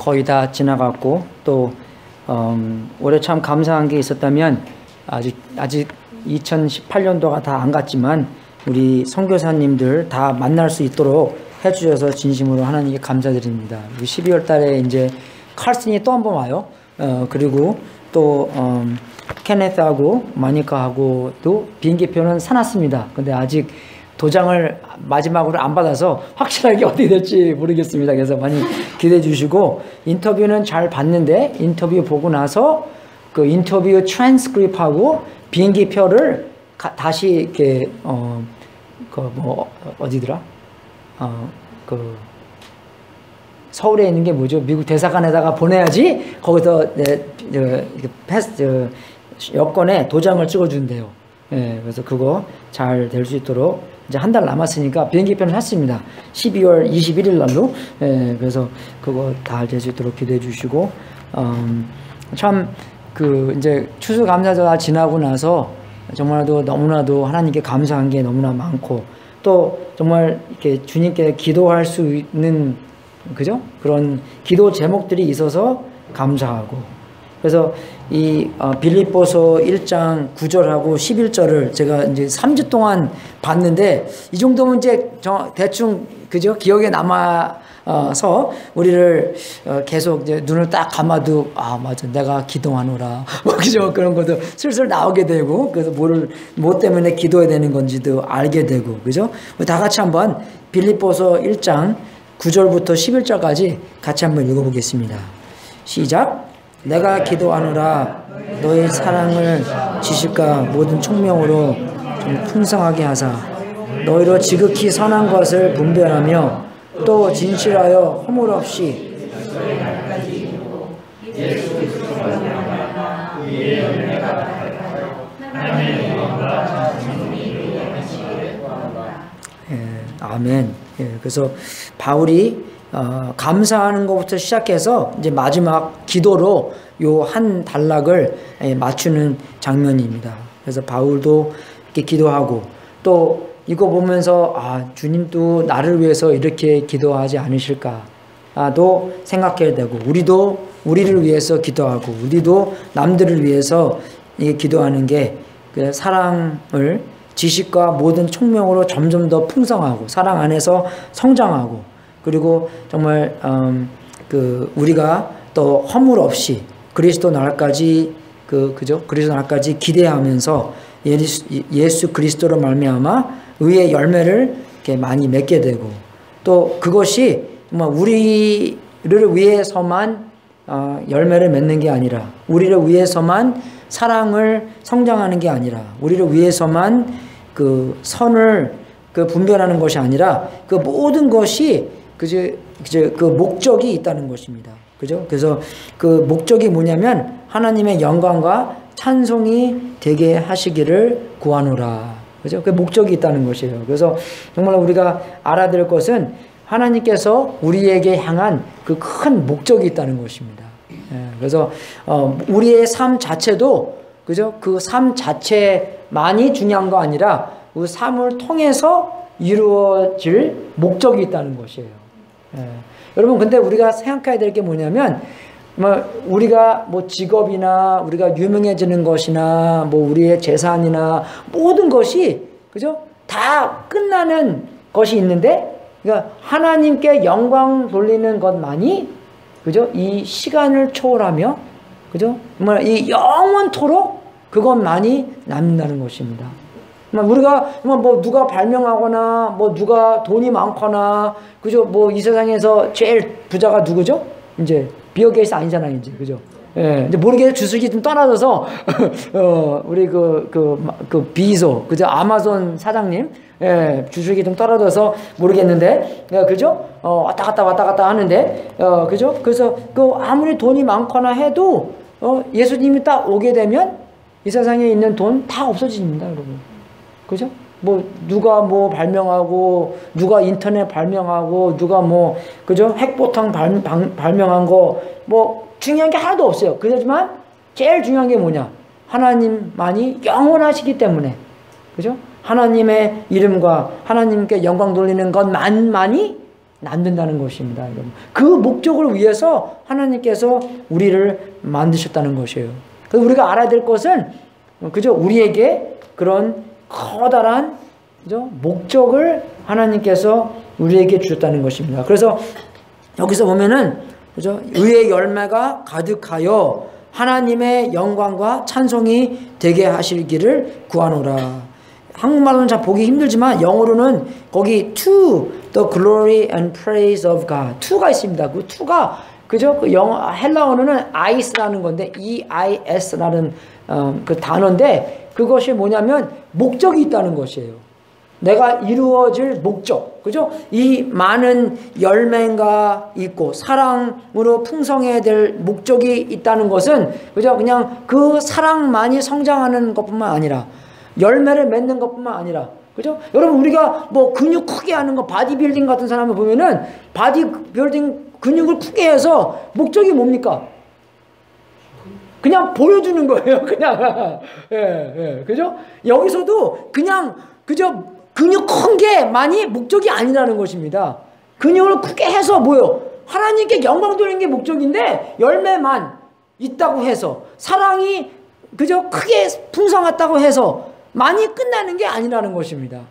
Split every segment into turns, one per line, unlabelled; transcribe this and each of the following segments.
거의 다 지나갔고 또 올해 참 감사한 게 있었다면 아직 2018년도가 다 안 갔지만 우리 선교사님들 다 만날 수 있도록 해주셔서 진심으로 하나님께 감사드립니다. 12월 달에 이제 칼슨이 또 한 번 와요. 그리고 또 케네스하고 마니카하고도 비행기표는 사놨습니다. 근데 아직 도장을 마지막으로 안 받아서 확실하게 어떻게 될지 모르겠습니다. 그래서 많이 기대해 주시고, 인터뷰는 잘 봤는데 인터뷰 보고 나서 그 인터뷰 트랜스크립하고 비행기표를 다시 이렇게 어디더라? 서울에 있는 게 뭐죠? 미국 대사관에다가 보내야지 거기서 여권에 도장을 찍어준대요. 예, 그래서 그거 잘 될 수 있도록 이제 한 달 남았으니까 비행기표는 샀습니다. 12월 21일 날로. 예, 그래서 그거 다 될 수 있도록 기대해 주시고, 참 이제 추수감사절 지나고 나서 정말로 너무나도 하나님께 감사한 게 너무나 많고, 또 정말 이렇게 주님께 기도할 수 있는 그죠? 그런 기도 제목들이 있어서 감사하고, 그래서 이 빌립보서 1장 9절하고 11절을 제가 이제 3주 동안 봤는데, 이 정도면 이제 대충 그죠? 기억에 남아서 우리를 계속 이제 눈을 딱 감아도 맞아, 내가 기도하노라 뭐 그죠? 그런 것도 슬슬 나오게 되고, 그래서 뭐 때문에 기도해야 되는 건지도 알게 되고, 그죠? 다 같이 한번 빌립보서 1장 9절부터 11절까지 같이 한번 읽어보겠습니다. 시작. 내가 기도하노라 너의 사랑을 지식과 모든 총명으로 좀 풍성하게 하사 너희로 지극히 선한 것을 분별하며 또 진실하여 허물 없이 아멘. 그래서 바울이 감사하는 것부터 시작해서 이제 마지막 기도로 요 한 단락을 맞추는 장면입니다. 그래서 바울도 이렇게 기도하고, 또 이거 보면서 주님도 나를 위해서 이렇게 기도하지 않으실까도 생각해야 되고, 우리도 우리를 위해서 기도하고, 우리도 남들을 위해서 기도하는 게 그 사랑을 지식과 모든 총명으로 점점 더 풍성하고 사랑 안에서 성장하고, 그리고 정말 우리가 또 허물 없이 그리스도 날까지 그죠? 그리스도 날까지 기대하면서 예수 그리스도로 말미암아 의의 열매를 이렇게 많이 맺게 되고, 또 그것이 정말 우리를 위해서만 열매를 맺는 게 아니라, 우리를 위해서만 사랑을 성장하는 게 아니라, 우리를 위해서만 그 선을 분별하는 것이 아니라, 그 모든 것이 그 목적이 있다는 것입니다. 그죠? 그래서 그 목적이 뭐냐면 하나님의 영광과 찬송이 되게 하시기를 구하노라. 그죠? 그 목적이 있다는 것이에요. 그래서 정말 우리가 알아야 될 것은 하나님께서 우리에게 향한 그 큰 목적이 있다는 것입니다. 그래서 우리의 삶 자체도 그죠? 그 삶 자체만이 중요한 거 아니라 그 삶을 통해서 이루어질 목적이 있다는 것이에요. 여러분, 근데 우리가 생각해야 될 게 뭐냐면, 우리가 직업이나 우리가 유명해지는 것이나 우리의 재산이나 모든 것이 그죠? 다 끝나는 것이 있는데, 그러니까 하나님께 영광 돌리는 것만이 그죠? 이 시간을 초월하며 그죠? 정말 이 영원토록 그것만이 남는다는 것입니다. 우리가 누가 발명하거나 누가 돈이 많거나 그죠? 이 세상에서 제일 부자가 누구죠? 이제 비어 게이츠 아니잖아요, 이제 그죠? 예, 이제 모르게 주식이 좀 떨어져서 우리 비소 그죠? 아마존 사장님, 주식이 좀 떨어져서 모르겠는데, 그죠? 왔다 갔다 하는데, 그죠? 그래서 아무리 돈이 많거나 해도 예수님이 딱 오게 되면 이 세상에 있는 돈 다 없어집니다, 여러분. 그죠? 누가 발명하고, 누가 인터넷 발명하고, 누가 그죠? 핵폭탄 발명한 거, 중요한 게 하나도 없어요. 그렇지만, 제일 중요한 게 뭐냐? 하나님만이 영원하시기 때문에, 그죠? 하나님의 이름과 하나님께 영광 돌리는 것만이 남는다는 것입니다. 여러분. 그 목적을 위해서 하나님께서 우리를 만드셨다는 것이에요. 그래서 우리가 알아야 될 것은 그죠? 우리에게 그런 커다란 그죠? 목적을 하나님께서 우리에게 주셨다는 것입니다. 그래서 여기서 보면은 그죠? 의의 열매가 가득하여 하나님의 영광과 찬송이 되게 하시기를 구하노라. 한국말로는 잘 보기 힘들지만 영어로는 거기 to the glory and praise of God to가 있습니다. 그 to가 그죠? 그 영어 헬라어로는 is라는 건데 eis라는 그 단어인데 그것이 뭐냐면 목적이 있다는 것이에요. 내가 이루어질 목적, 그죠? 이 많은 열매가 있고 사랑으로 풍성해야 될 목적이 있다는 것은 그죠? 그냥 그 사랑만이 성장하는 것뿐만 아니라 열매를 맺는 것뿐만 아니라 그죠? 여러분 우리가 뭐 근육 크게 하는 거 바디빌딩 같은 사람을 보면은 바디빌딩 근육을 크게 해서 목적이 뭡니까? 그냥 보여주는 거예요. 그냥 그죠? 여기서도 그냥 그죠? 근육 큰 게 많이 목적이 아니라는 것입니다. 근육을 크게 해서 뭐요? 하나님께 영광 돌리는 게 목적인데 열매만 있다고 해서 사랑이 그저 크게 풍성했다고 해서 많이 끝나는 게 아니라는 것입니다.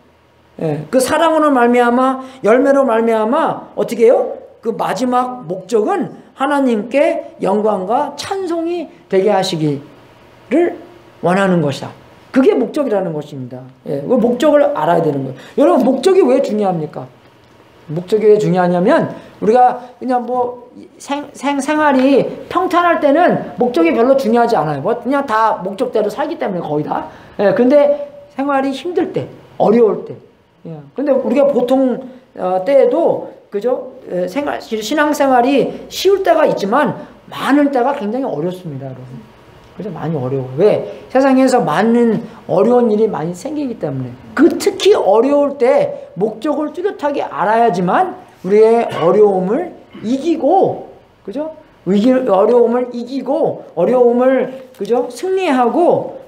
그 사랑으로 말미암아 열매로 말미암아 어떻게 해요? 그 마지막 목적은 하나님께 영광과 찬송이 되게 하시기를 원하는 것이다. 그게 목적이라는 것입니다. 그 목적을 알아야 되는 거예요. 여러분 목적이 왜 중요합니까? 목적이 왜 중요하냐면 우리가 그냥 뭐 생활이 평탄할 때는 목적이 별로 중요하지 않아요. 뭐 그냥 다 목적대로 살기 때문에 거의 다. 근데 생활이 힘들 때, 어려울 때. 근데 우리가 보통 때에도 그죠? 신앙생활이 쉬울 때가 있지만 많을 때가 굉장히 어렵습니다, 여러분. 그죠? 많이 어려워. 왜? 세상에서 많은 어려운 일이 많이 생기기 때문에. 특히 어려울 때 목적을 뚜렷하게 알아야지만 우리의 어려움을 이기고, 그죠? 어려움을 이기고, 어려움을, 그죠? 승리하고,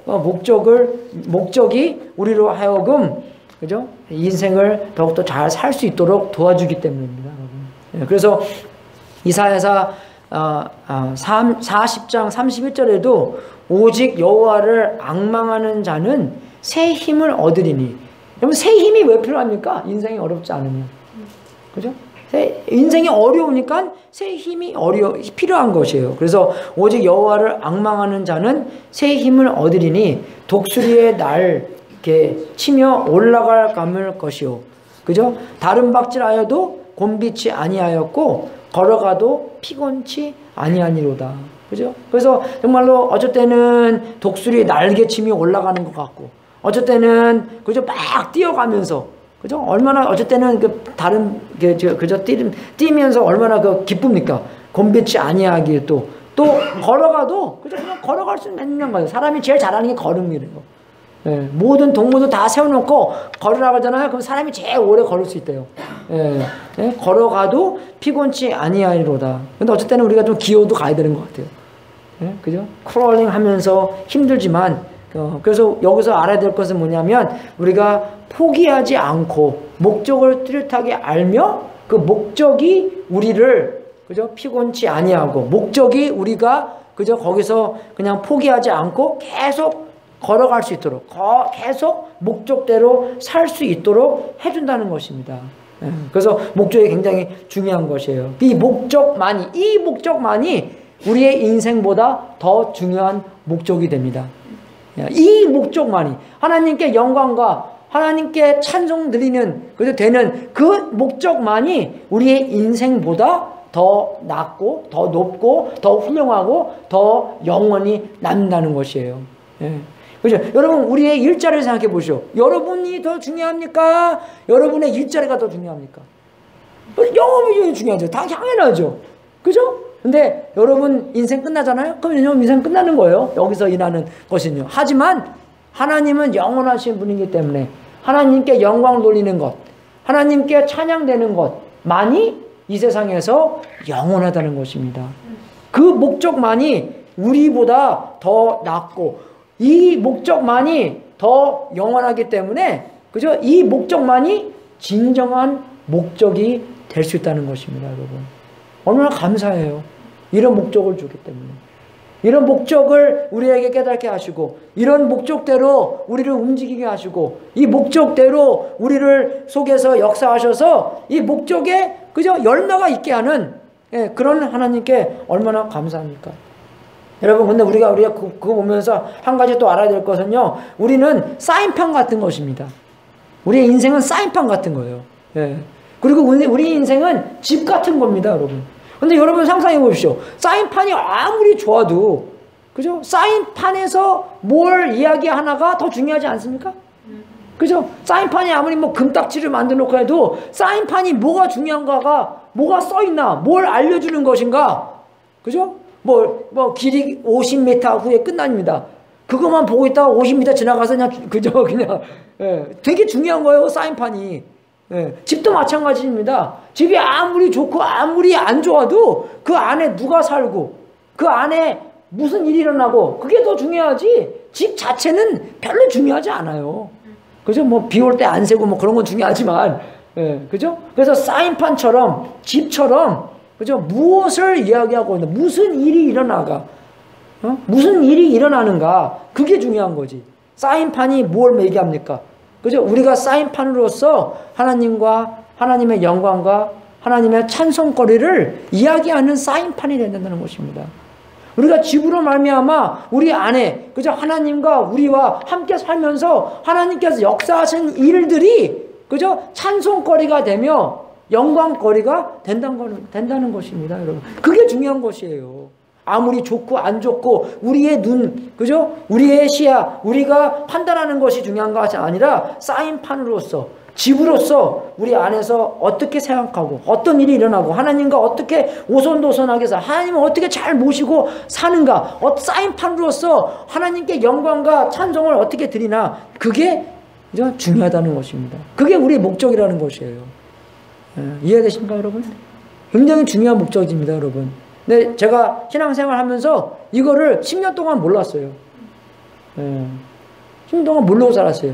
목적이 우리로 하여금, 그죠? 인생을 더욱더 잘 살 수 있도록 도와주기 때문입니다, 여러분. 그래서 이사야서 40장 31절에도 오직 여호와를 앙망하는 자는 새 힘을 얻으리니. 여러분 새 힘이 왜 필요합니까? 인생이 어렵지 않으면. 그죠? 인생이 어려우니까 새 힘이 필요한 것이에요. 그래서 오직 여호와를 앙망하는 자는 새 힘을 얻으리니 독수리의 날 이렇게 치며 올라갈 감을 것이요. 그죠? 다른 박질하여도 곤비치 아니하였고 걸어가도 피곤치 아니하니로다. 그죠? 그래서 정말로 어쩔 때는 독수리 날개침이 올라가는 것 같고, 어쩔 때는 그죠 막 뛰어가면서, 그죠? 얼마나 어쩔 때는 그 다른 그저 뛰면서 얼마나 그 기쁩니까? 곤비치 아니하기에 또 걸어가도 그죠 그냥 걸어갈 수 있는 거예요. 사람이 제일 잘하는 게 걸음이래요. 모든 동물도 다 세워놓고 걸으라고 하잖아요. 그럼 사람이 제일 오래 걸을 수 있대요. 걸어가도 피곤치 아니하리로다. 근데 어쩔 때는 우리가 좀 기어도 가야 되는 것 같아요. 그죠? 크롤링 하면서 힘들지만, 그래서 여기서 알아야 될 것은 뭐냐면, 우리가 포기하지 않고, 목적을 뚜렷하게 알며, 그 목적이 우리를, 그죠? 피곤치 아니하고, 목적이 우리가, 그죠? 거기서 그냥 포기하지 않고 계속 걸어갈 수 있도록 계속 목적대로 살 수 있도록 해준다는 것입니다. 그래서 목적이 굉장히 중요한 것이에요. 이 목적만이 우리의 인생보다 더 중요한 목적이 됩니다. 이 목적만이 하나님께 영광과 하나님께 찬송 드리는 되는 그 목적만이 우리의 인생보다 더 낫고 더 높고 더 훌륭하고 더 영원히 남는다는 것이에요. 그죠? 여러분 우리의 일자리를 생각해 보시오. 여러분이 더 중요합니까? 여러분의 일자리가 더 중요합니까? 영업이 중요하죠. 다 당연하죠. 그죠? 근데 여러분 인생 끝나잖아요? 그럼 여러분 인생 끝나는 거예요. 여기서 일하는 것은요. 하지만 하나님은 영원하신 분이기 때문에 하나님께 영광 돌리는 것, 하나님께 찬양되는 것만이 이 세상에서 영원하다는 것입니다. 그 목적만이 우리보다 더 낫고 이 목적만이 더 영원하기 때문에 그죠? 이 목적만이 진정한 목적이 될 수 있다는 것입니다, 여러분. 얼마나 감사해요. 이런 목적을 주기 때문에. 이런 목적을 우리에게 깨닫게 하시고, 이런 목적대로 우리를 움직이게 하시고, 이 목적대로 우리를 속에서 역사하셔서 이 목적에 그저 열매가 있게 하는 그런 하나님께 얼마나 감사합니까? 여러분, 근데 우리가 그거 보면서 한 가지 또 알아야 될 것은요, 우리는 사인판 같은 것입니다. 우리의 인생은 사인판 같은 거예요. 그리고 우리 인생은 집 같은 겁니다, 여러분. 근데 여러분 상상해 보십시오. 사인판이 아무리 좋아도, 그죠? 사인판에서 뭘 이야기하나가 더 중요하지 않습니까? 그죠? 사인판이 아무리 뭐 금딱지를 만들어 놓고 해도 사인판이 뭐가 중요한가가, 뭐가 써있나, 뭘 알려주는 것인가, 그죠? 길이 50m 후에 끝납니다. 그것만 보고 있다가 50m 지나가서 그냥, 되게 중요한 거예요, 사인판이. 집도 마찬가지입니다. 집이 아무리 좋고 아무리 안 좋아도 그 안에 누가 살고 그 안에 무슨 일이 일어나고 그게 더 중요하지, 집 자체는 별로 중요하지 않아요. 그죠? 비 올 때 안 새고 그런 건 중요하지만, 그죠? 그래서 사인판처럼, 집처럼, 그죠? 무엇을 이야기하고 있는, 무슨 일이 일어나가, 무슨 일이 일어나는가, 그게 중요한 거지. 사인판이 뭘 얘기합니까? 그죠? 우리가 사인판으로서 하나님과 하나님의 영광과 하나님의 찬송거리를 이야기하는 사인판이 된다는 것입니다. 우리가 집으로 말미암아 우리 안에, 그죠? 하나님과 우리와 함께 살면서 하나님께서 역사하신 일들이, 그죠? 찬송거리가 되며 영광거리가 된다는 것입니다, 여러분. 그게 중요한 것이에요. 아무리 좋고 안 좋고 우리의 눈, 그죠? 우리의 시야, 우리가 판단하는 것이 중요한 것이 아니라 사인판으로서, 집으로서 우리 안에서 어떻게 생각하고 어떤 일이 일어나고 하나님과 어떻게 오손도손하게 해서 하나님을 어떻게 잘 모시고 사는가, 사인판으로서 하나님께 영광과 찬송을 어떻게 드리나, 그게 중요하다는 것입니다. 그게 우리의 목적이라는 것이에요. 이해되십니까, 여러분? 굉장히 중요한 목적입니다, 여러분. 근데 제가 신앙생활 하면서 이거를 10년 동안 몰랐어요. 10년 동안 모르고 살았어요.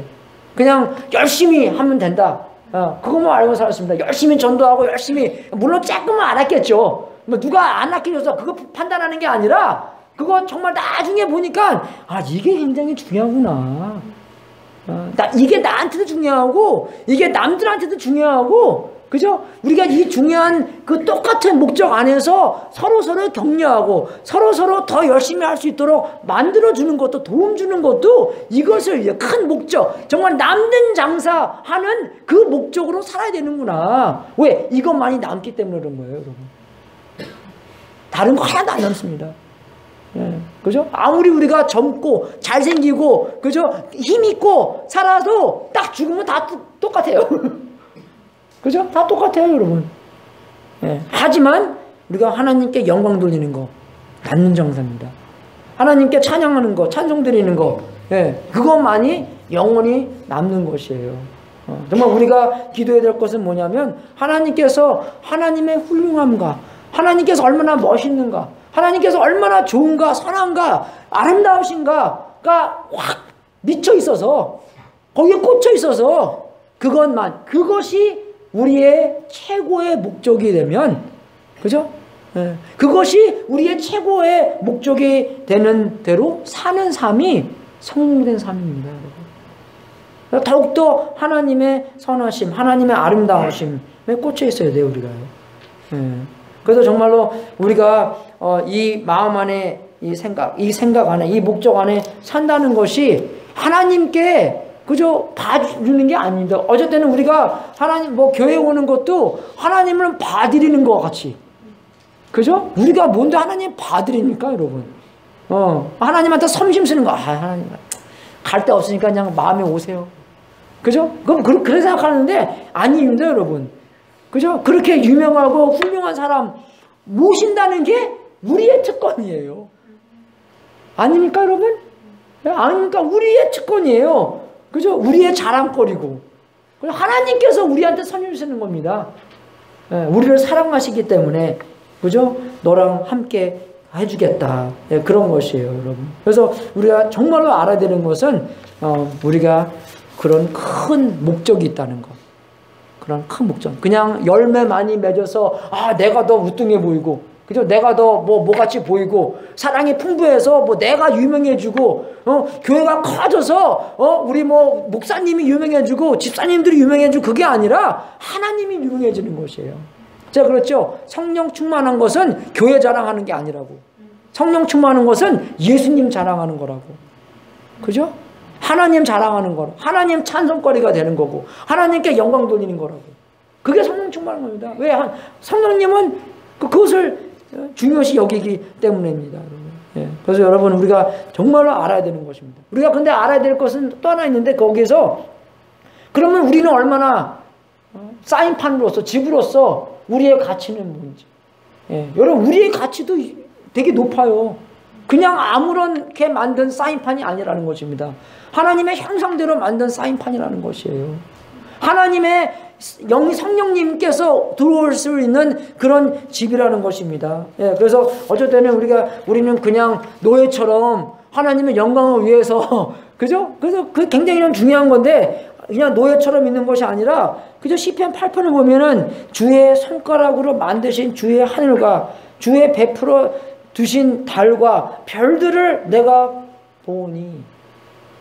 그냥 열심히 하면 된다. 그것만 알고 살았습니다. 열심히 전도하고 열심히, 물론 조금만 알았겠죠. 누가 안 아끼려서 그거 판단하는 게 아니라, 그거 정말 나중에 보니까, 이게 굉장히 중요하구나. 이게 나한테도 중요하고 이게 남들한테도 중요하고, 그죠? 우리가 이 중요한 그 똑같은 목적 안에서 서로서로 격려하고 서로서로 더 열심히 할 수 있도록 만들어주는 것도, 도움 주는 것도, 이것을 큰 목적, 정말 남는 장사하는 그 목적으로 살아야 되는구나. 왜? 이것만이 남기 때문에 그런 거예요, 여러분. 다른 거 하나도 안 남습니다. 그죠? 아무리 우리가 젊고 잘생기고, 그죠? 힘있고 살아도 딱 죽으면 다 똑같아요. 그죠? 다 똑같아요, 여러분. 하지만 우리가 하나님께 영광 돌리는 거, 남는 정사입니다. 하나님께 찬양하는 거, 찬송 드리는 거, 그것만이 영원히 남는 것이에요. 정말 우리가 기도해야 될 것은 뭐냐면, 하나님께서 하나님의 훌륭함과 하나님께서 얼마나 멋있는가, 하나님께서 얼마나 좋은가, 선한가, 아름다우신가가 확 미쳐 있어서, 거기에 꽂혀 있어서, 그것이 우리의 최고의 목적이 되면, 그죠? 그것이 우리의 최고의 목적이 되는 대로 사는 삶이 성공된 삶입니다, 여러분. 더욱더 하나님의 선하심, 하나님의 아름다우심에 꽂혀 있어야 돼요, 우리가요. 그래서 정말로 우리가 이 마음 안에 이 생각 안에, 이 목적 안에 산다는 것이 하나님께 그저 봐주는 게 아닙니다. 어쨌든 우리가 하나님, 교회 오는 것도 하나님을 봐드리는 것 같이. 그죠? 우리가 뭔데 하나님 봐드립니까, 여러분? 하나님한테 섬심 쓰는 거. 하나님, 갈 데 없으니까 그냥 마음에 오세요. 그죠? 그럼 그렇게 생각하는데 아닙니다, 여러분. 그죠? 그렇게 유명하고 훌륭한 사람 모신다는 게 우리의 특권이에요. 아닙니까, 여러분? 아닙니까? 우리의 특권이에요. 그죠? 우리의 자랑거리고. 하나님께서 우리한테 선을 쓰는 겁니다. 우리를 사랑하시기 때문에, 그죠? 너랑 함께 해주겠다. 그런 것이에요, 여러분. 그래서 우리가 정말로 알아야 되는 것은, 우리가 그런 큰 목적이 있다는 것. 그런 큰 목적. 그냥 열매 많이 맺어서 내가 더 우뚱해 보이고, 그죠? 내가 더 뭐같이 보이고, 사랑이 풍부해서 내가 유명해지고, 교회가 커져서 우리 목사님이 유명해지고 집사님들이 유명해지고, 그게 아니라 하나님이 유명해지는 것이에요. 자, 그렇죠? 성령 충만한 것은 교회 자랑하는 게 아니라고. 성령 충만한 것은 예수님 자랑하는 거라고. 그죠? 하나님 자랑하는 거라고. 하나님 찬송거리가 되는 거고, 하나님께 영광 돌리는 거라고. 그게 성령 충만한 겁니다. 왜? 성령님은 그것을 중요시 여기기 때문입니다. 예. 그래서 여러분, 우리가 정말로 알아야 되는 것입니다. 우리가 근데 알아야 될 것은 또 하나 있는데, 거기에서 그러면 우리는 얼마나 사인판으로서, 집으로서 우리의 가치는 뭔지. 예. 여러분, 우리의 가치도 되게 높아요. 그냥 아무렇게 만든 사인판이 아니라는 것입니다. 하나님의 형상대로 만든 사인판이라는 것이에요. 하나님의 성령님께서 들어올 수 있는 그런 집이라는 것입니다. 예, 그래서 어쩔 때는 우리는 그냥 노예처럼 하나님의 영광을 위해서, 그죠? 그래서 그 굉장히 중요한 건데, 그냥 노예처럼 있는 것이 아니라, 그죠? 시편 8편을 보면은 주의 손가락으로 만드신 주의 하늘과 주의 베풀어 두신 달과 별들을 내가 보니,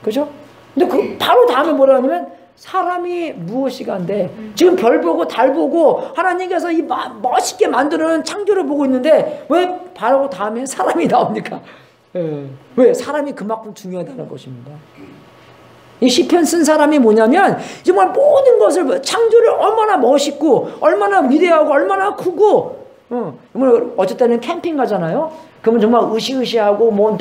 그죠? 근데 바로 다음에 뭐라 하냐면, 사람이 무엇이간데, 지금 별 보고 달 보고 하나님께서 이 멋있게 만드는 창조를 보고 있는데, 왜 바로 다음에 사람이 나옵니까? 왜? 사람이 그만큼 중요하다는 것입니다. 이 시편 쓴 사람이 뭐냐면, 정말 모든 것을, 창조를 얼마나 멋있고 얼마나 위대하고 얼마나 크고, 어쩔 때는 캠핑 가잖아요. 그러면 정말 으시으시하고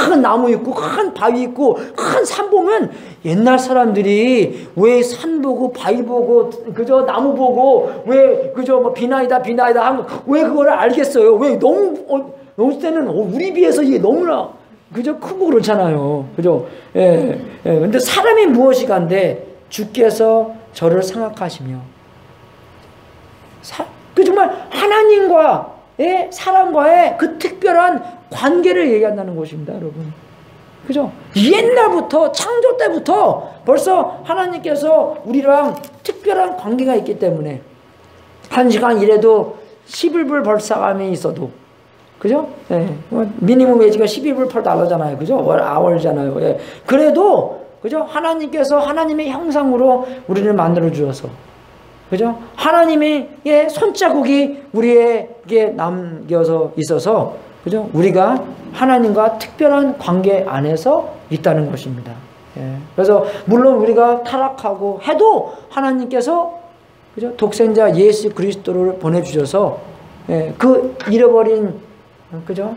큰 나무 있고 큰 바위 있고 큰 산 보면, 옛날 사람들이 왜 산 보고 바위 보고 그저 나무 보고 왜 그저 비나이다 하면 왜 그거를 알겠어요? 왜 너무 때는 우리 비해서 이게 너무나 그저 크고 그렇잖아요. 그죠? 예. 근데 사람이 무엇이간데 주께서 저를 생각하시며, 정말 하나님과의, 사람과의 그 특별한 관계를 얘기한다는 것입니다, 여러분. 그죠? 옛날부터, 창조 때부터 벌써 하나님께서 우리랑 특별한 관계가 있기 때문에, 1시간 일해도 11불 벌 사람이 있어도, 그죠? 예. 미니멈 웨이지가 12불 $8잖아요. 그죠? 아월잖아요. 예. 그래도, 그죠? 하나님께서 하나님의 형상으로 우리를 만들어 주셔서, 그죠? 하나님의 손자국이 우리에게 남겨서 있어서, 그죠? 우리가 하나님과 특별한 관계 안에서 있다는 것입니다. 예. 그래서 물론 우리가 타락하고 해도 하나님께서, 그죠? 독생자 예수 그리스도를 보내주셔서, 예, 그 잃어버린, 그죠?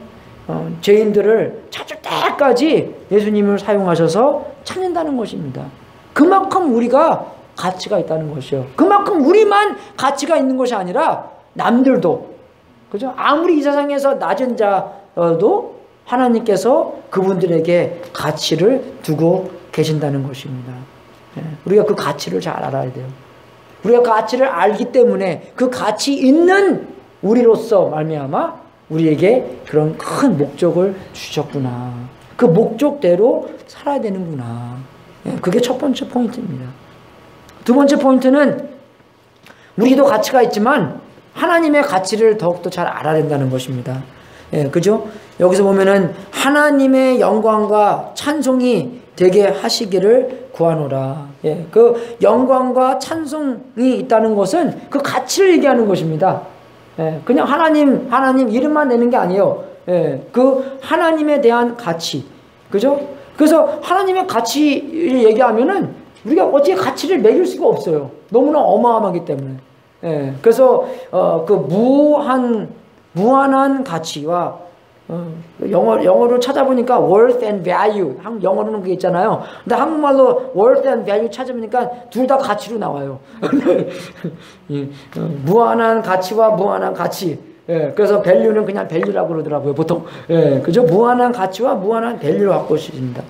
죄인들을 찾을 때까지 예수님을 사용하셔서 찾는다는 것입니다. 그만큼 우리가 가치가 있다는 것이요. 그만큼 우리만 가치가 있는 것이 아니라 남들도, 그죠? 아무리 이 세상에서 낮은 자도 하나님께서 그분들에게 가치를 두고 계신다는 것입니다. 예, 우리가 그 가치를 잘 알아야 돼요. 우리가 그 가치를 알기 때문에 그 가치 있는 우리로서 말미암아 우리에게 그런 큰 목적을 주셨구나. 그 목적대로 살아야 되는구나. 예, 그게 첫 번째 포인트입니다. 두 번째 포인트는, 우리도 가치가 있지만 하나님의 가치를 더욱더 잘 알아야 된다는 것입니다. 예, 그죠? 여기서 보면은 하나님의 영광과 찬송이 되게 하시기를 구하노라. 예, 그 영광과 찬송이 있다는 것은 그 가치를 얘기하는 것입니다. 예, 그냥 하나님 이름만 내는 게 아니에요. 예, 그 하나님에 대한 가치. 그죠? 그래서 하나님의 가치를 얘기하면은 우리가 어떻게 가치를 매길 수가 없어요. 너무나 어마어마하기 때문에. 예, 그래서 그 무한한 가치와 영어로 찾아보니까 worth and value, 영어로는 그게 있잖아요. 근데 한국말로 worth and value 찾아보니까 둘 다 가치로 나와요. 무한한 가치와 무한한 가치. 예, 그래서 value는 그냥 value라고 그러더라고요, 보통. 예, 그죠? 무한한 가치와 무한한 value를 갖고 있습니다.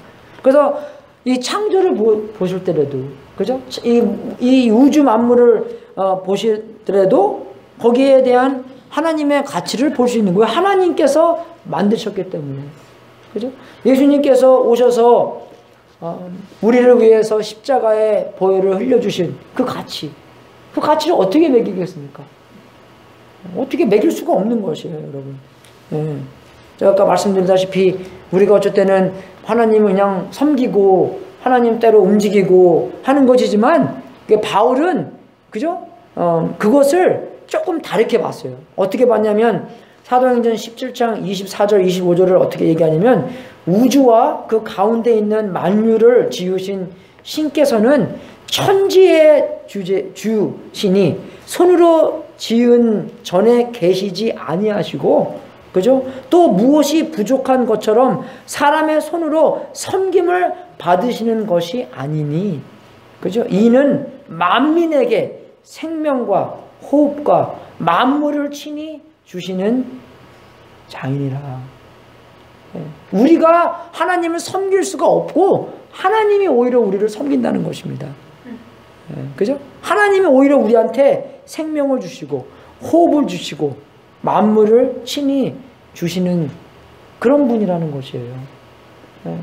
그래서 이 창조를 보실 때라도, 그죠? 이 우주 만물을 보시더라도 거기에 대한 하나님의 가치를 볼 수 있는 거예요. 하나님께서 만드셨기 때문에. 그죠? 예수님께서 오셔서 우리를 위해서 십자가의 보혈을 흘려주신 그 가치, 그 가치를 어떻게 매기겠습니까? 어떻게 매길 수가 없는 것이에요, 여러분. 예. 제가 아까 말씀드렸다시피 우리가 어쩔 때는 하나님을 그냥 섬기고 하나님 대로 움직이고 하는 것이지만 바울은 그죠? 그것을 조금 다르게 봤어요. 어떻게 봤냐면 사도행전 17장 24절 25절을 어떻게 얘기하냐면 우주와 그 가운데 있는 만유를 지으신 신께서는 천지의 주신이 손으로 지은 전에 계시지 아니하시고 그죠? 또 무엇이 부족한 것처럼 사람의 손으로 섬김을 받으시는 것이 아니니 그죠? 이는 만민에게 생명과 호흡과 만물을 친히 주시는 장인이라. 우리가 하나님을 섬길 수가 없고 하나님이 오히려 우리를 섬긴다는 것입니다. 그죠? 하나님이 오히려 우리한테 생명을 주시고 호흡을 주시고 만물을 친히 주시는 그런 분이라는 것이에요.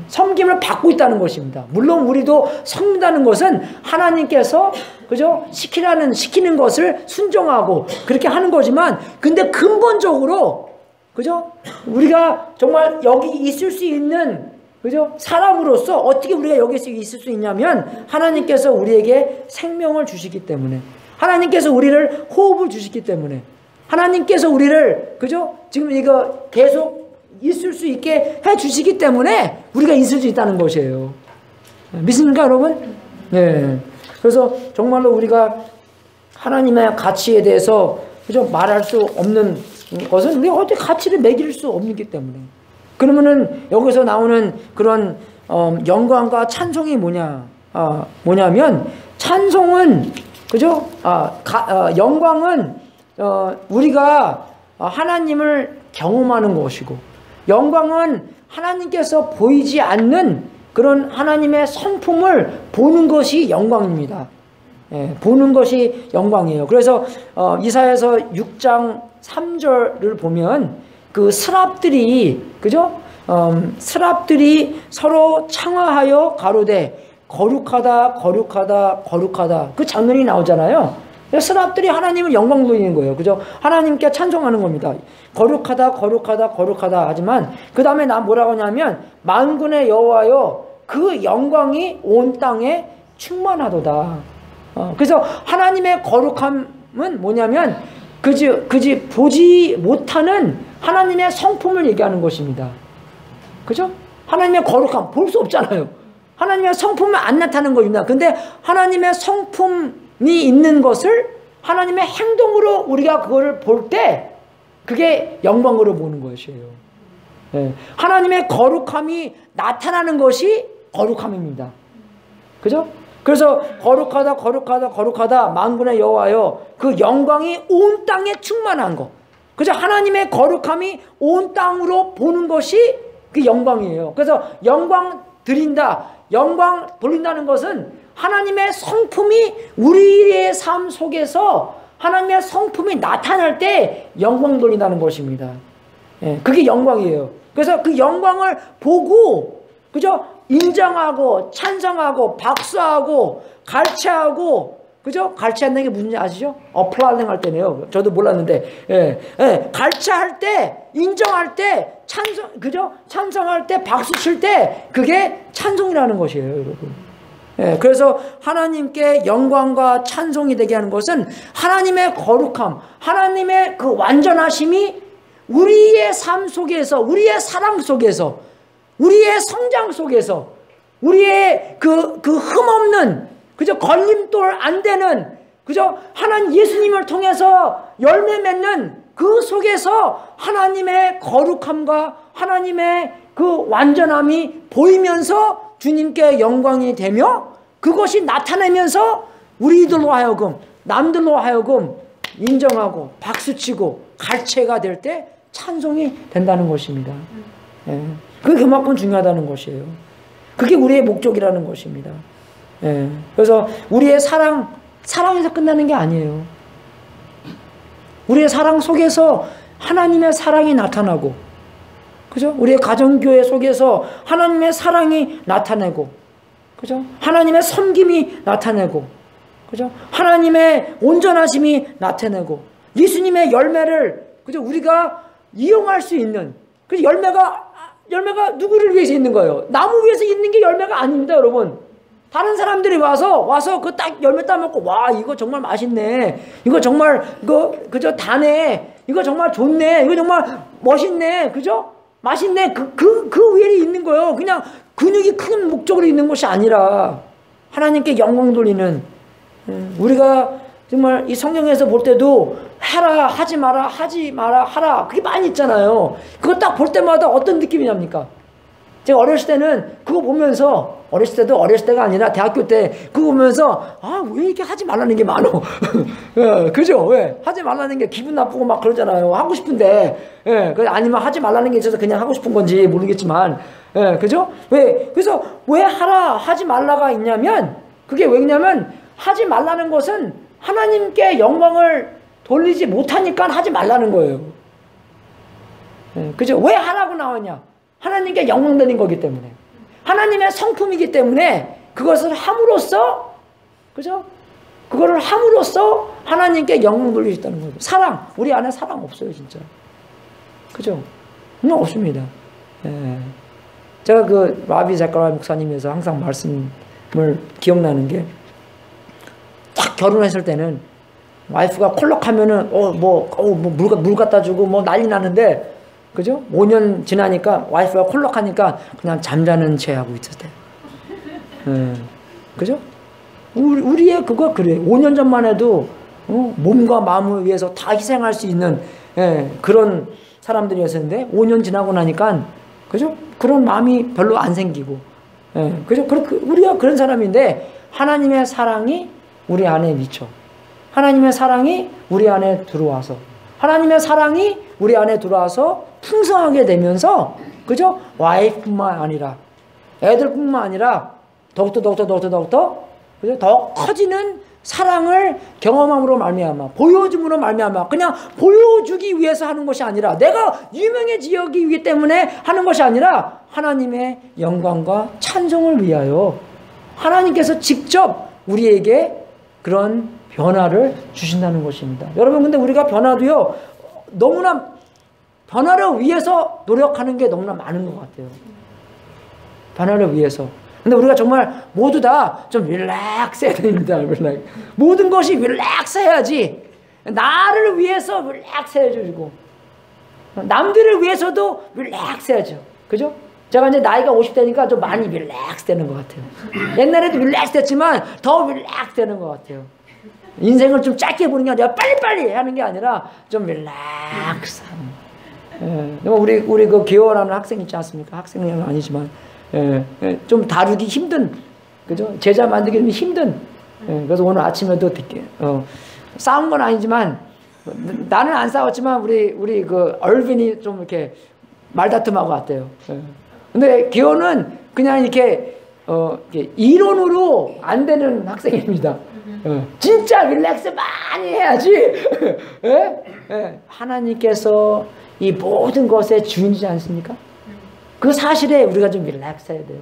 섬김을 받고 있다는 것입니다. 물론 우리도 섬긴다는 것은 하나님께서 그죠? 시키는 것을 순종하고 그렇게 하는 거지만 근데 근본적으로 그죠? 우리가 정말 여기 있을 수 있는 그죠? 사람으로서 어떻게 우리가 여기 있을 수 있냐면 하나님께서 우리에게 생명을 주시기 때문에 하나님께서 우리를 호흡을 주시기 때문에 하나님께서 우리를 그죠? 지금 이거 계속 있을 수 있게 해 주시기 때문에 우리가 있을 수 있다는 것이에요. 믿습니까, 여러분? 네. 그래서 정말로 우리가 하나님의 가치에 대해서 그죠? 말할 수 없는 것은 우리가 어떻게 가치를 매길 수 없기 때문에. 그러면은 여기서 나오는 그런 영광과 찬송이 뭐냐면 찬송은 그죠? 영광은 우리가 하나님을 경험하는 것이고 영광은 하나님께서 보이지 않는 그런 하나님의 성품을 보는 것이 영광입니다. 예, 보는 것이 영광이에요. 그래서 이사야서 6장 3절을 보면 그 스랍들이 그죠? 스랍들이 서로 창화하여 가로되 거룩하다 거룩하다 거룩하다 그 장면이 나오잖아요. 스랍들이 하나님을 영광 돌리는 거예요. 그죠? 하나님께 찬송하는 겁니다. 거룩하다 거룩하다 거룩하다 하지만 그 다음에 뭐라고 하냐면 만군의 여호와여 그 영광이 온 땅에 충만하도다. 그래서 하나님의 거룩함은 뭐냐면 그지 보지 못하는 하나님의 성품을 얘기하는 것입니다. 그죠? 하나님의 거룩함 볼 수 없잖아요. 하나님의 성품은 안 나타나는 겁니다. 근데 하나님의 성품이 있는 것을 하나님의 행동으로 우리가 그거를 볼 때 그게 영광으로 보는 것이에요. 네. 하나님의 거룩함이 나타나는 것이 거룩함입니다. 그죠? 그래서 거룩하다 거룩하다 거룩하다 만군의 여호와여 그 영광이 온 땅에 충만한 것. 그죠? 하나님의 거룩함이 온 땅으로 보는 것이 그 영광이에요. 그래서 영광 드린다, 영광 돌린다는 것은 하나님의 성품이 우리의 삶 속에서 하나님의 성품이 나타날 때 영광 돌린다는 것입니다. 예, 그게 영광이에요. 그래서 그 영광을 보고 그죠? 인정하고 찬성하고 박수하고 갈채하고 그죠? 갈채한다는 게 무슨지 아시죠? 어플라잉 할 때네요. 저도 몰랐는데 갈채할 때 인정할 때 찬성 그죠? 찬성할 때 박수 칠 때 그게 찬송이라는 것이에요, 여러분. 그래서 하나님께 영광과 찬송이 되게 하는 것은 하나님의 거룩함, 하나님의 그 완전하심이 우리의 삶 속에서, 우리의 사랑 속에서, 우리의 성장 속에서, 우리의 그 흠없는, 그저 걸림돌 안 되는, 그저 하나님 예수님을 통해서 열매 맺는 그 속에서 하나님의 거룩함과 하나님의 그 완전함이 보이면서 주님께 영광이 되며 그것이 나타내면서 우리들로 하여금 남들로 하여금 인정하고 박수치고 갈채가 될 때 찬송이 된다는 것입니다. 그게 그만큼 중요하다는 것이에요. 그게 우리의 목적이라는 것입니다. 그래서 우리의 사랑에서 끝나는 게 아니에요. 우리의 사랑 속에서 하나님의 사랑이 나타나고 그죠? 우리의 가정교회 속에서 하나님의 사랑이 나타내고, 그죠? 하나님의 섬김이 나타내고, 그죠? 하나님의 온전하심이 나타내고 예수님의 열매를 그죠? 우리가 이용할 수 있는 그 열매가 누구를 위해서 있는 거예요? 나무 위에서 있는 게 열매가 아닙니다, 여러분. 다른 사람들이 와서 그 딱 열매 따먹고 와 이거 정말 맛있네. 이거 정말 그저 다네. 이거 정말 좋네. 이거 정말 멋있네. 그죠? 맛있네. 그 위에 있는 거예요. 그냥 근육이 큰 목적으로 있는 것이 아니라 하나님께 영광 돌리는 우리가 정말 이 성경에서 볼 때도 하라 하지 마라 하지 마라 하라 그게 많이 있잖아요. 그거 딱 볼 때마다 어떤 느낌이 납니까? 제가 어렸을 때는 그거 보면서 어렸을 때가 아니라 대학교 때 그거 보면서 왜 이렇게 하지 말라는 게 많어. 그죠? 왜 하지 말라는 게 기분 나쁘고 막 그러잖아요. 하고 싶은데 아니면 하지 말라는 게 있어서 그냥 하고 싶은 건지 모르겠지만 그죠? 그래서 왜 하라 하지 말라가 있냐면 그게 왜냐면 하지 말라는 것은 하나님께 영광을 돌리지 못하니까 하지 말라는 거예요. 그죠? 왜 하라고 나오냐? 하나님께 영광 드린 거기 때문에. 하나님의 성품이기 때문에 그것을 함으로써, 그죠? 그거를 함으로써 하나님께 영광 돌릴 수 있다는 거예요. 사랑. 우리 안에 사랑 없어요, 진짜. 그죠? 그냥 없습니다. 제가 라비 자카리아 목사님에서 항상 말씀을 기억나는 게 딱 결혼했을 때는 와이프가 콜록하면은 물 갖다 주고 뭐 난리 나는데 그죠? 5년 지나니까 와이프가 콜록하니까 그냥 잠자는 채 하고 있었대요. 그죠? 우리의 그거 그래. 5년 전만 해도 몸과 마음을 위해서 다 희생할 수 있는 그런 사람들이었는데 5년 지나고 나니까 그죠? 그런 마음이 별로 안 생기고 그죠? 우리가 그런 사람인데 하나님의 사랑이 우리 안에 미쳐. 하나님의 사랑이 우리 안에 들어와서 하나님의 사랑이 우리 안에 들어와서 풍성하게 되면서 그죠? 와이프뿐만 아니라 애들뿐만 아니라 더욱더 그죠? 더 커지는 사랑을 경험함으로 말미암아 보여줌으로 말미암아 그냥 보여주기 위해서 하는 것이 아니라 내가 유명해지기 위해 때문에 하는 것이 아니라 하나님의 영광과 찬송을 위하여 하나님께서 직접 우리에게 그런 변화를 주신다는 것입니다. 여러분 근데 우리가 변화도요 너무나 변화를 위해서 노력하는 게 너무나 많은 것 같아요. 변화를 위해서. 근데 우리가 정말 모두 다 좀 릴렉스해야 됩니다. 모든 것이 릴렉스해야지. 나를 위해서 릴렉스해주고 남들을 위해서도 릴렉스해야죠. 그죠? 제가 이제 나이가 50대니까 좀 많이 릴렉스 되는 것 같아요. 옛날에도 릴렉스 됐지만 더 릴렉스 되는 것 같아요. 인생을 좀 짧게 보는 게 아니라 빨리빨리 하는 게 아니라 좀 릴렉스 하는. 우리 그 기호라는 학생 있지 않습니까? 학생은 아니지만 좀 다루기 힘든 그죠? 제자 만들기 좀 힘든. 그래서 오늘 아침에도 싸운 건 아니지만 나는 안 싸웠지만 우리 그 얼빈이 좀 이렇게 말다툼하고 왔대요. 근데 기호는 그냥 이렇게 이론으로 안 되는 학생입니다. 진짜 릴렉스 많이 해야지. 하나님께서 이 모든 것의 주인이지 않습니까? 그 사실에 우리가 좀 릴렉스 해야 돼요.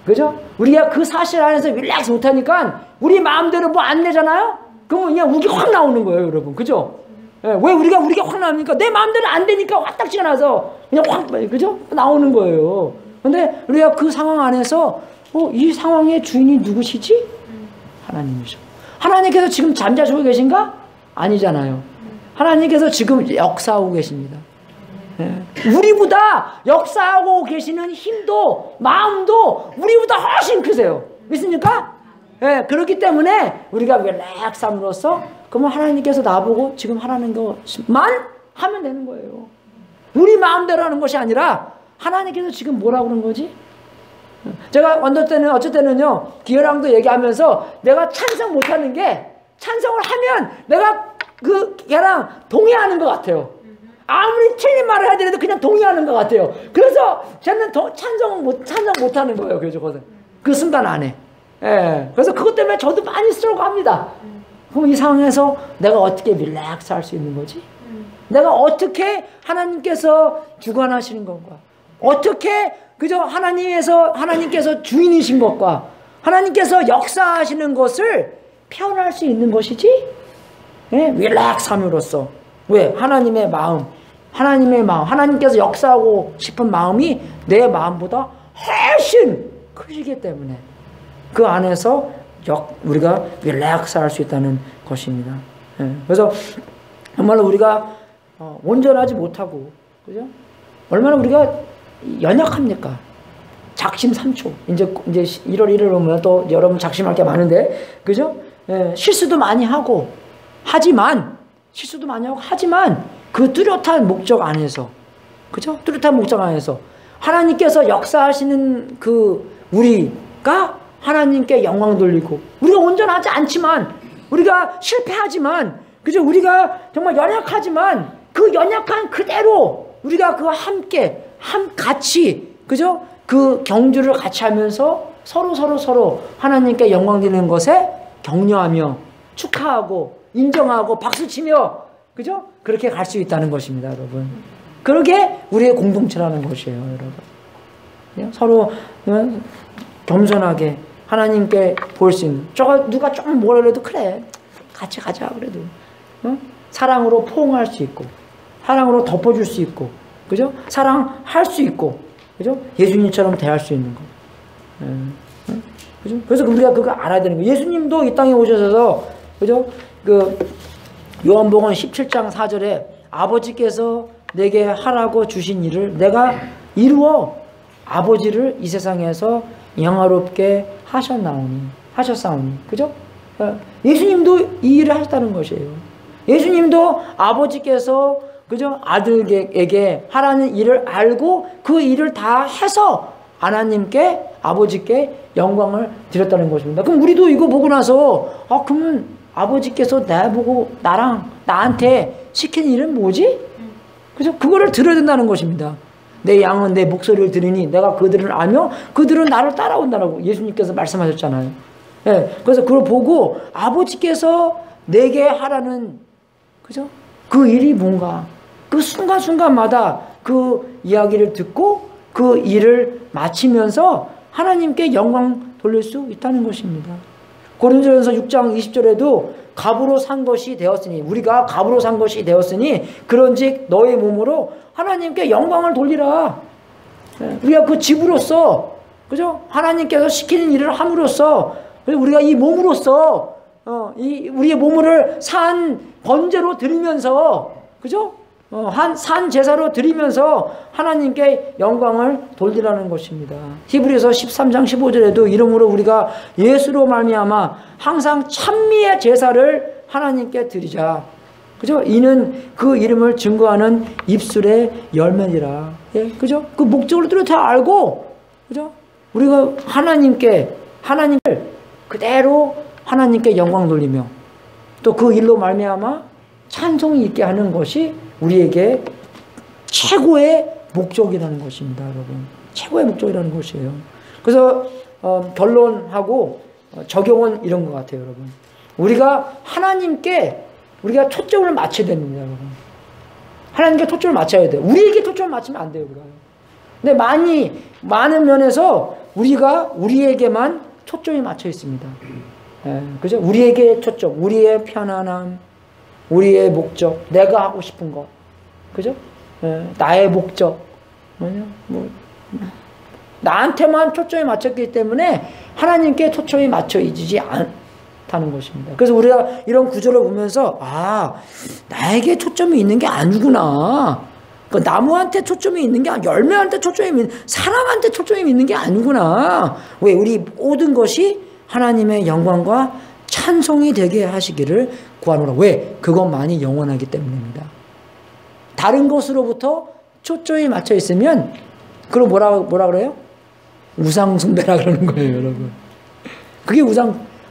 그죠? 우리가 그 사실 안에서 릴렉스 못하니까 우리 마음대로 뭐 안 내잖아요? 그러면 그냥 우기 확 나오는 거예요, 여러분. 그죠? 왜 우리가 확 나옵니까? 내 마음대로 안 되니까 화딱지가 나서 그냥 확, 그죠? 나오는 거예요. 근데 우리가 그 상황 안에서 이 상황의 주인이 누구시지? 하나님이죠. 하나님께서 지금 잠자시고 계신가? 아니잖아요. 하나님께서 지금 역사하고 계십니다. 우리보다 역사하고 계시는 힘도 마음도 우리보다 훨씬 크세요. 믿습니까? 그렇기 때문에 우리가 릴렉스함으로써 그러면 하나님께서 나보고 지금 하라는 것만 하면 되는 거예요. 우리 마음대로 하는 것이 아니라 하나님께서 지금 뭐라고 그런 거지? 제가 어쩔 때는요 기어랑도 얘기하면서 내가 찬성 못하는 게 찬성을 하면 내가 걔랑 동의하는 것 같아요. 아무리 틀린 말을 해야 되는데 그냥 동의하는 것 같아요. 그래서 저는 찬성 못하는 거예요. 그 순간 안에. 그래서 그것 때문에 저도 많이 스트로크합니다. 그럼 이 상황에서 내가 어떻게 릴렉스 할 수 있는 거지? 내가 어떻게 하나님께서 주관하시는 건가? 어떻게 그저 하나님께서 주인이신 것과 하나님께서 역사하시는 것을 표현할 수 있는 것이지. 예? 릴렉스함으로써. 왜? 하나님의 마음, 하나님께서 역사하고 싶은 마음이 내 마음보다 훨씬 크시기 때문에 그 안에서 우리가 릴렉스할 수 있다는 것입니다. 예. 그래서 정말로 우리가 온전하지 못하고, 그죠? 얼마나 우리가 연약합니까? 작심 삼초. 이제 1월 1일 오면 또 여러분 작심할 게 많은데, 그죠? 예, 실수도 많이 하고, 하지만 그 뚜렷한 목적 안에서, 그죠? 뚜렷한 목적 안에서 하나님께서 역사하시는 우리가 하나님께 영광 돌리고, 우리가 온전하지 않지만, 우리가 실패하지만, 그죠? 우리가 정말 연약하지만, 그 연약한 그대로 우리가 같이, 그죠? 그 경주를 같이 하면서 서로 하나님께 영광 드리는 것에 격려하며 축하하고 인정하고 박수치며, 그죠? 그렇게 갈 수 있다는 것입니다, 여러분. 그러게 우리의 공동체라는 것이에요, 여러분. 서로 겸손하게 하나님께 볼 수 있는, 누가 조금 뭐라 그래도 그래, 같이 가자 그래도, 사랑으로 포옹할 수 있고, 사랑으로 덮어줄 수 있고, 그죠? 사랑할 수 있고, 그죠? 예수님처럼 대할 수 있는 거. 그죠? 그래서 우리가 그거 알아야 되는 거예요. 예수님도 이 땅에 오셔서, 그죠? 요한복음 17장 4절에 아버지께서 내게 하라고 주신 일을 내가 이루어 아버지를 이 세상에서 영화롭게 하셨사오니. 그죠? 예수님도 이 일을 하셨다는 것이에요. 예수님도 아버지께서, 그죠? 아들에게 하라는 일을 알고 그 일을 다 해서 하나님께, 아버지께 영광을 드렸다는 것입니다. 그럼 우리도 이거 보고 나서, 그러면 아버지께서 나한테 시킨 일은 뭐지? 그죠? 그거를 들어야 된다는 것입니다. 내 양은 내 목소리를 들으니 내가 그들을 알며 그들은 나를 따라온다라고 예수님께서 말씀하셨잖아요. 예, 그래서 그걸 보고 아버지께서 내게 하라는, 그죠? 그 일이 뭔가, 그 순간순간마다 그 이야기를 듣고 그 일을 마치면서 하나님께 영광 돌릴 수 있다는 것입니다. 고린도전서 6장 20절에도 갑으로 산 것이 되었으니, 우리가 갑으로 산 것이 되었으니 그런즉 너의 몸으로 하나님께 영광을 돌리라. 우리가 그 집으로서, 그죠? 하나님께서 시키는 일을 함으로써 우리가 이 몸으로써 우리의 몸을 산 번제로 드리면서, 그죠? 산 제사로 드리면서 하나님께 영광을 돌리라는 것입니다. 히브리서 13장 15절에도 이러므로 우리가 예수로 말미암아 항상 찬미의 제사를 하나님께 드리자. 그죠? 이는 그 이름을 증거하는 입술의 열매니라. 예, 그죠? 그 목적을 뚜렷이 알고, 그죠? 우리가 하나님을 그대로 하나님께 영광 돌리며 또 그 일로 말미암아 찬송이 있게 하는 것이 우리에게 최고의 목적이라는 것입니다, 여러분. 최고의 목적이라는 것이에요. 그래서 결론하고 적용은 이런 것 같아요, 여러분. 우리가 하나님께 우리가 초점을 맞춰야 됩니다, 여러분. 하나님께 초점을 맞춰야 돼요. 우리에게 초점을 맞추면 안 돼요, 우리가. 근데 많은 면에서 우리에게만 초점이 맞춰 있습니다. 예, 그죠? 우리에게 초점, 우리의 편안함, 우리의 목적, 내가 하고 싶은 것, 그죠? 나의 목적, 나한테만 초점이 맞췄기 때문에 하나님께 초점이 맞춰지지 않다는 것입니다. 그래서 우리가 이런 구조를 보면서, 나에게 초점이 있는 게 아니구나. 그 나무한테 초점이 있는 게 아니고, 열매한테 초점이 있는, 사람한테 초점이 있는 게 아니구나. 왜? 우리 모든 것이 하나님의 영광과 찬송이 되게 하시기를 구하노라. 왜? 그것만이 영원하기 때문입니다. 다른 것으로부터 초점이 맞춰 있으면 그걸 뭐라 그래요? 우상숭배라 그러는 거예요, 여러분. 그게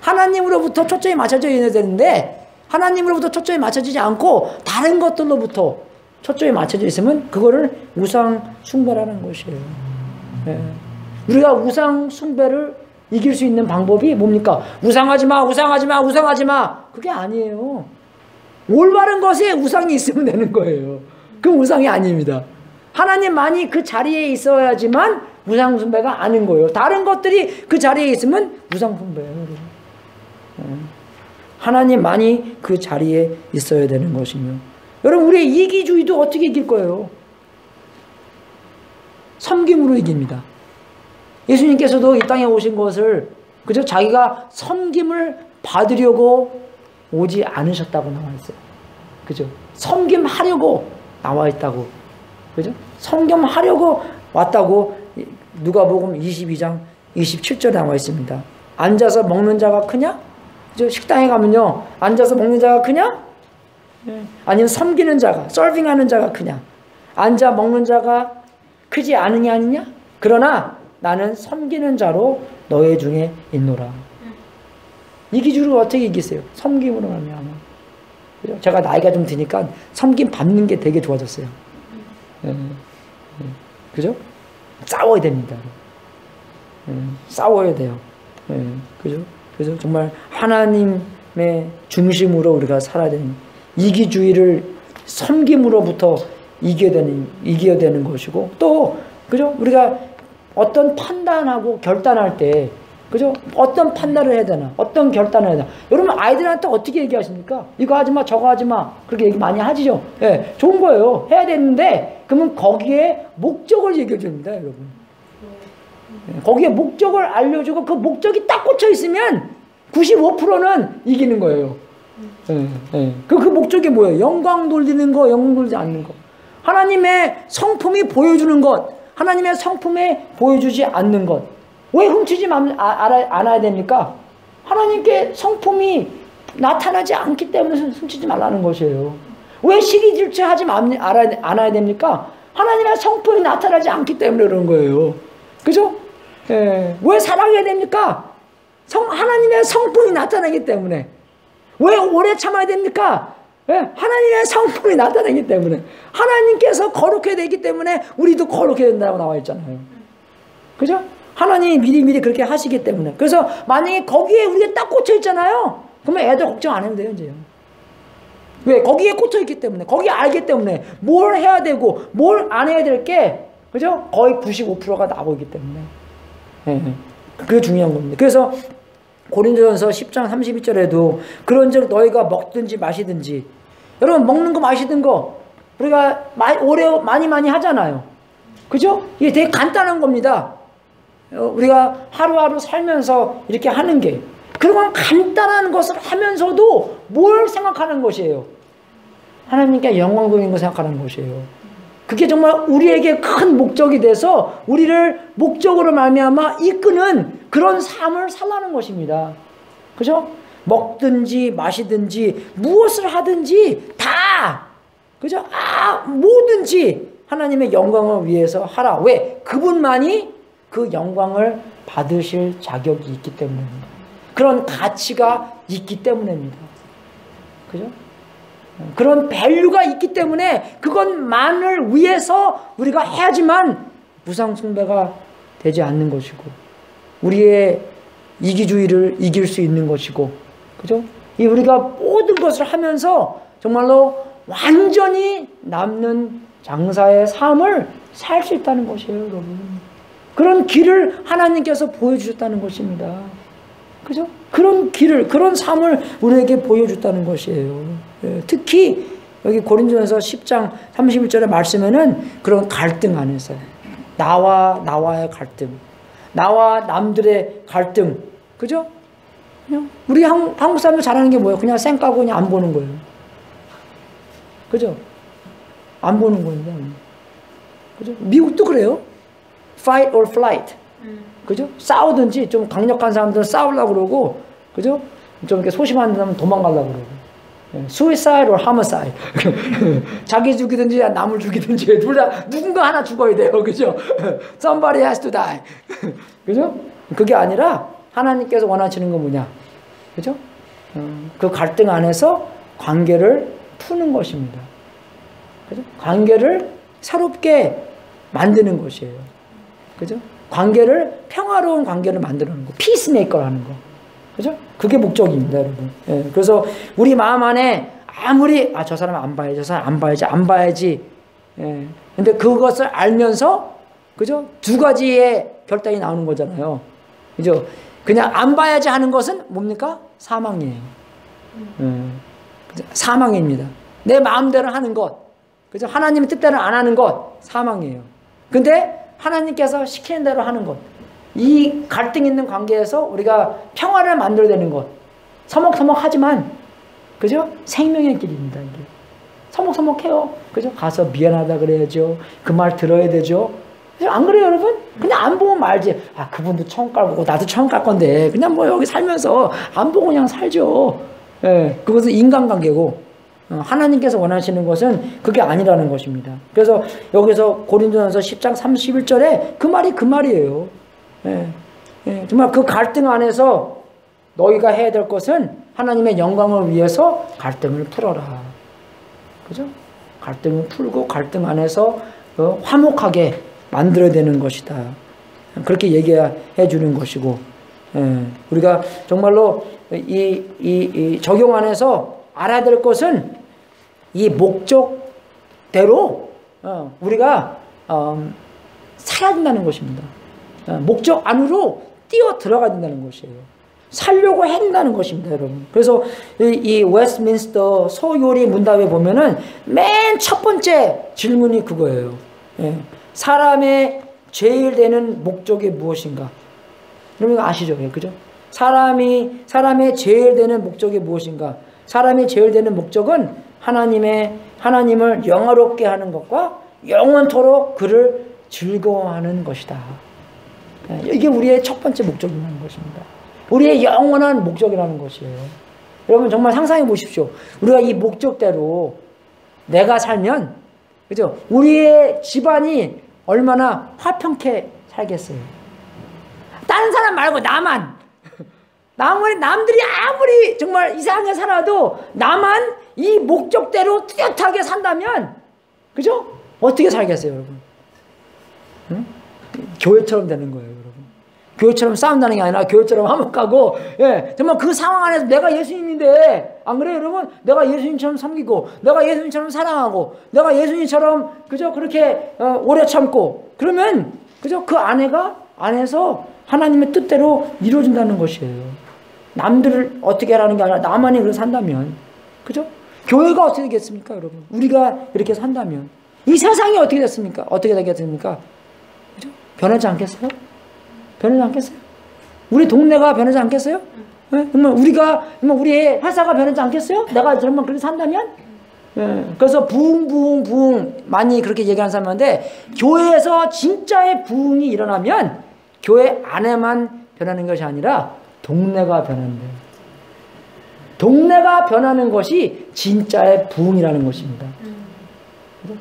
하나님으로부터 초점이 맞춰져 있어야 되는데 하나님으로부터 초점이 맞춰지지 않고 다른 것들로부터 초점이 맞춰져 있으면 그거를 우상숭배라는 것이에요. 네. 우리가 우상숭배를 이길 수 있는 방법이 뭡니까? 우상하지 마, 우상하지 마, 우상하지 마. 그게 아니에요. 올바른 것에 우상이 있으면 되는 거예요. 그 우상이 아닙니다. 하나님만이 그 자리에 있어야지만 우상숭배가 아닌 거예요. 다른 것들이 그 자리에 있으면 우상숭배예요. 하나님만이 그 자리에 있어야 되는 것이며, 여러분 우리의 이기주의도 어떻게 이길 거예요? 섬김으로 이깁니다. 예수님께서도 이 땅에 오신 것을 그저 자기가 섬김을 받으려고 오지 않으셨다고 나와 있어요. 그죠? 섬김하려고 나와 있다고. 그죠? 섬김하려고 왔다고 누가복음 22장 27절에 나와 있습니다. 앉아서 먹는 자가 크냐? 그죠? 식당에 가면요, 앉아서 먹는 자가 크냐? 아니면 섬기는 자가, 서빙하는 자가 크냐? 앉아 먹는 자가 크지 않으냐 아니냐? 그러나 나는 섬기는 자로 너희 중에 있노라. 이기주를 어떻게 이기세요? 섬김으로 말미암아. 제가 나이가 좀 드니까 섬김 받는 게 되게 좋아졌어요. 그죠? 싸워야 됩니다. 싸워야 돼요. 그죠? 그래서 정말 하나님의 중심으로 우리가 살아야 되는, 이기주의를 섬김으로부터 이겨야 되는 것이고, 또 그죠? 우리가 어떤 판단하고 결단할 때, 그죠? 어떤 판단을 해야 되나, 어떤 결단을 해야 되나. 여러분 아이들한테 어떻게 얘기하십니까? 이거 하지마, 저거 하지마, 그렇게 얘기 많이 하시죠? 예, 좋은 거예요. 해야 되는데 그러면 거기에 목적을 얘기해 줍니다, 여러분. 거기에 목적을 알려주고 그 목적이 딱 꽂혀 있으면 95%는 이기는 거예요. 그 목적이 뭐예요? 영광 돌리는 거, 영광 돌리지 않는 거. 하나님의 성품이 보여주는 것, 하나님의 성품에 보여주지 않는 것. 왜 훔치지 않아야 됩니까? 하나님께 성품이 나타나지 않기 때문에 훔치지 말라는 것이에요. 왜 시기질투하지 않아야 됩니까? 하나님의 성품이 나타나지 않기 때문에 그런 거예요. 그죠? 예. 왜 사랑해야 됩니까? 하나님의 성품이 나타나기 때문에. 왜 오래 참아야 됩니까? 예. 하나님의 성품이 나타나기 때문에. 하나님께서 거룩해야 되기 때문에 우리도 거룩해야 된다고 나와 있잖아요. 그죠? 하나님이 미리미리 그렇게 하시기 때문에. 그래서 만약에 거기에 우리가 딱 꽂혀 있잖아요. 그러면 애들 걱정 안 해도 돼요, 이제요. 왜? 거기에 꽂혀 있기 때문에. 거기 알기 때문에. 뭘 해야 되고 뭘 안 해야 될 게, 그죠? 거의 95%가 나오고 있기 때문에. 그게 중요한 겁니다. 그래서 고린도전서 10장 32절에도 그런즉 너희가 먹든지 마시든지, 여러분 먹는 거 마시는 거 우리가 오래 많이 하잖아요. 그죠? 이게 되게 간단한 겁니다. 우리가 하루하루 살면서 이렇게 하는 게, 그런 간단한 것을 하면서도 뭘 생각하는 것이에요? 하나님께 영광 돌리는 거 생각하는 것이에요. 그게 정말 우리에게 큰 목적이 돼서 우리를 목적으로 말미암아 이끄는 그런 삶을 살라는 것입니다. 그죠? 먹든지 마시든지 무엇을 하든지 다, 그죠? 뭐든지 하나님의 영광을 위해서 하라. 왜? 그분만이 그 영광을 받으실 자격이 있기 때문입니다. 그런 가치가 있기 때문입니다. 그죠? 그런 밸류가 있기 때문에 그것만을 위해서 우리가 해야지만 무상숭배가 되지 않는 것이고, 우리의 이기주의를 이길 수 있는 것이고, 그죠? 우리가 모든 것을 하면서 정말로 완전히 남는 장사의 삶을 살 수 있다는 것이에요, 여러분. 그런 길을 하나님께서 보여주셨다는 것입니다. 그죠? 그런 길을, 그런 삶을 우리에게 보여줬다는 것이에요. 특히 여기 고린도전서 10장 31절의 말씀에는 그런 갈등 안에서, 나와의 갈등, 나와 남들의 갈등, 그죠? 그냥 우리 한국 사람들 잘하는 게 뭐예요? 그냥 쌩까고 그냥 안 보는 거예요. 그죠? 안 보는 겁니다. 그죠? 미국도 그래요. Fight or flight. 그죠? 싸우든지, 좀 강력한 사람들은 싸우려고 그러고, 그죠? 좀 이렇게 소심한 사람은 도망가려고 그러고. Suicide or homicide. 자기 죽이든지 남을 죽이든지 둘 다 누군가 하나 죽어야 돼요. 그죠? Somebody has to die. 그죠? 그게 아니라 하나님께서 원하시는 건 뭐냐? 그죠? 그 갈등 안에서 관계를 푸는 것입니다. 그죠? 관계를 새롭게 만드는 것이에요. 그죠? 관계를, 평화로운 관계를 만드는 거. 피스메이커라는 거. 그죠? 그게 목적입니다, 여러분. 예, 그래서 우리 마음 안에 아무리, 저 사람 안 봐야지, 저 사람 안 봐야지. 예. 근데 그것을 알면서, 그죠? 두 가지의 결단이 나오는 거잖아요. 그죠? 그냥 안 봐야지 하는 것은 뭡니까? 사망이에요. 사망입니다. 내 마음대로 하는 것, 그죠? 하나님의 뜻대로 안 하는 것, 사망이에요. 근데 하나님께서 시키는 대로 하는 것, 이 갈등 있는 관계에서 우리가 평화를 만들어내는 것, 서먹서먹하지만, 그죠? 생명의 길입니다. 이게 서먹서먹해요. 그죠? 가서 미안하다 그래야죠. 그 말 들어야 되죠. 안 그래요, 여러분? 그냥 안 보면 말지. 아, 그분도 처음 깔고 나도 처음 깔 건데 그냥 뭐 여기 살면서 안 보고 그냥 살죠. 예, 그것은 인간관계고, 하나님께서 원하시는 것은 그게 아니라는 것입니다. 그래서 여기서 고린도전서 10장 31절에 그 말이 그 말이에요. 예, 예, 정말 그 갈등 안에서 너희가 해야 될 것은 하나님의 영광을 위해서 갈등을 풀어라. 그죠? 갈등을 풀고 갈등 안에서 화목하게 만들어야 되는 것이다. 그렇게 얘기해 주는 것이고, 예, 우리가 정말로 이 적용 안에서 알아야 될 것은 이 목적대로 우리가 살아야 된다는 것입니다. 목적 안으로 뛰어 들어가야 된다는 것이에요. 살려고 한다는 것입니다, 여러분. 그래서 이 웨스트민스터 소요리 문답에 보면은 맨 첫 번째 질문이 그거예요. 예. 사람의 제일 되는 목적이 무엇인가? 여러분 아시죠? 그죠? 사람의 제일 되는 목적이 무엇인가? 사람이 제일 되는 목적은 하나님을 영화롭게 하는 것과 영원토록 그를 즐거워하는 것이다. 이게 우리의 첫 번째 목적이라는 것입니다. 우리의 영원한 목적이라는 것이에요. 여러분 정말 상상해 보십시오. 우리가 이 목적대로 내가 살면, 그죠? 우리의 집안이 얼마나 화평케 살겠어요. 다른 사람 말고 남들이 아무리 정말 이상하게 살아도 나만 이 목적대로 뚜렷하게 산다면, 그죠? 어떻게 살겠어요, 여러분? 응? 교회처럼 되는 거예요, 여러분. 교회처럼 싸운다는 게 아니라 교회처럼 화목하고, 예, 정말 그 상황 안에서 내가 예수님인데, 안 그래요, 여러분? 내가 예수님처럼 섬기고, 내가 예수님처럼 사랑하고, 내가 예수님처럼, 그죠? 그렇게 오래 참고, 그러면, 그죠? 그 안에서 하나님의 뜻대로 이루어진다는 것이에요. 남들을 어떻게 하라는 게 아니라 나만이 그렇게 산다면, 그죠? 교회가 어떻게 되겠습니까, 여러분? 우리가 이렇게 산다면. 이 세상이 어떻게 됐습니까? 어떻게 되겠습니까? 그죠? 변하지 않겠어요? 변하지 않겠어요? 우리 동네가 변하지 않겠어요? 네? 우리의 회사가 변하지 않겠어요? 내가 정말 그렇게 산다면? 네. 그래서 부흥 많이 그렇게 얘기하는 사람인데, 교회에서 진짜의 부흥이 일어나면 교회 안에만 변하는 것이 아니라 동네가 변한다. 동네가 변하는 것이 진짜의 부흥이라는 것입니다.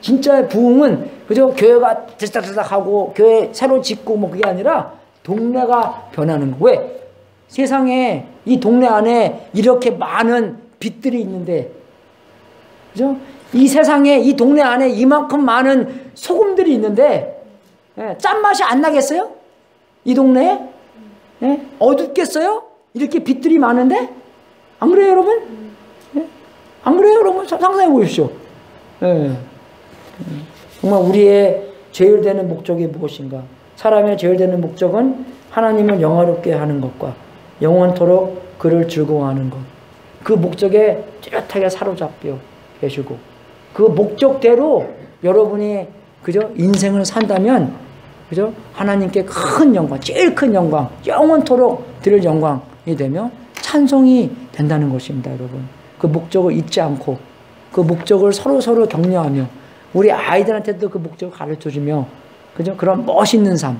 진짜의 부흥은, 그죠? 교회가 들썩들썩하고 교회 새로 짓고 뭐 그게 아니라 동네가 변하는 거. 왜? 세상에 이 동네 안에 이렇게 많은 빛들이 있는데, 그죠? 이 세상에 이 동네 안에 이만큼 많은 소금들이 있는데, 예, 짠맛이 안 나겠어요? 이 동네에? 예? 어둡겠어요? 이렇게 빛들이 많은데? 안 그래요, 여러분? 예? 안 그래요, 여러분? 상상해 보십시오. 예. 정말 우리의 제일 되는 목적이 무엇인가? 사람의 제일 되는 목적은 하나님을 영화롭게 하는 것과 영원토록 그를 즐거워하는 것. 그 목적에 뚜렷하게 사로잡혀 계시고, 그 목적대로 여러분이, 그죠? 인생을 산다면, 그죠? 하나님께 큰 영광, 제일 큰 영광, 영원토록 드릴 영광이 되며 찬송이 된다는 것입니다, 여러분. 그 목적을 잊지 않고, 그 목적을 서로 격려하며, 우리 아이들한테도 그 목적을 가르쳐주며, 그죠? 그런 멋있는 삶,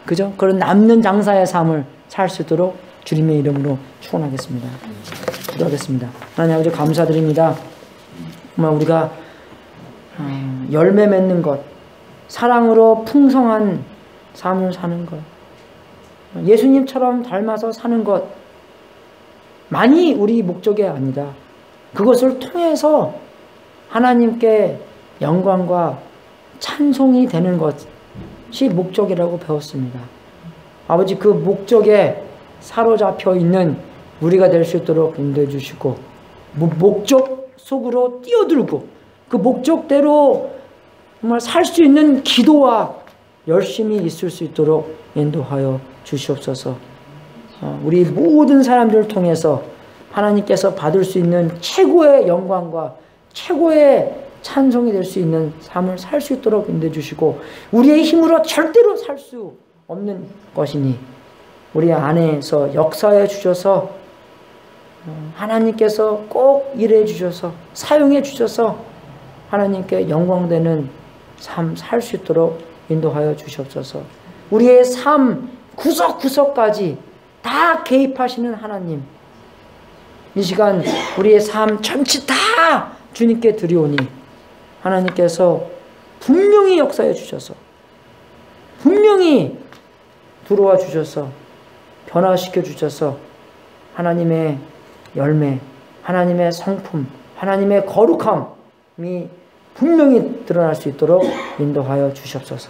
그죠? 그런 남는 장사의 삶을 살 수 있도록 주님의 이름으로 축원하겠습니다. 기도하겠습니다. 하나님 아버지 감사드립니다. 정말 우리가 열매 맺는 것, 사랑으로 풍성한 삶을 사는 것, 예수님처럼 닮아서 사는 것, 많이 우리 목적이 아니다. 그것을 통해서 하나님께 영광과 찬송이 되는 것이 목적이라고 배웠습니다. 아버지, 그 목적에 사로잡혀 있는 우리가 될 수 있도록 인도해 주시고, 목적 속으로 뛰어들고 그 목적대로 정말 살 수 있는 기도와 열심히 있을 수 있도록 인도하여 주시옵소서. 우리 모든 사람들을 통해서 하나님께서 받을 수 있는 최고의 영광과 최고의 찬송이 될 수 있는 삶을 살 수 있도록 인도해 주시고, 우리의 힘으로 절대로 살 수 없는 것이니 우리 안에서 역사해 주셔서 하나님께서 꼭 일해 주셔서 사용해 주셔서 하나님께 영광되는 삶 살 수 있도록 인도하여 주시옵소서. 우리의 삶 구석구석까지 다 개입하시는 하나님, 이 시간 우리의 삶 전체 다 주님께 드리오니 하나님께서 분명히 역사해 주셔서, 분명히 들어와 주셔서 변화시켜 주셔서 하나님의 열매, 하나님의 성품, 하나님의 거룩함이 분명히 드러날 수 있도록 인도하여 주시옵소서.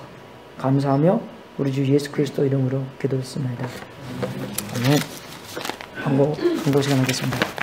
감사하며 우리 주 예수 그리스도 이름으로 기도했습니다. 아멘. 한국 시간 하겠습니다.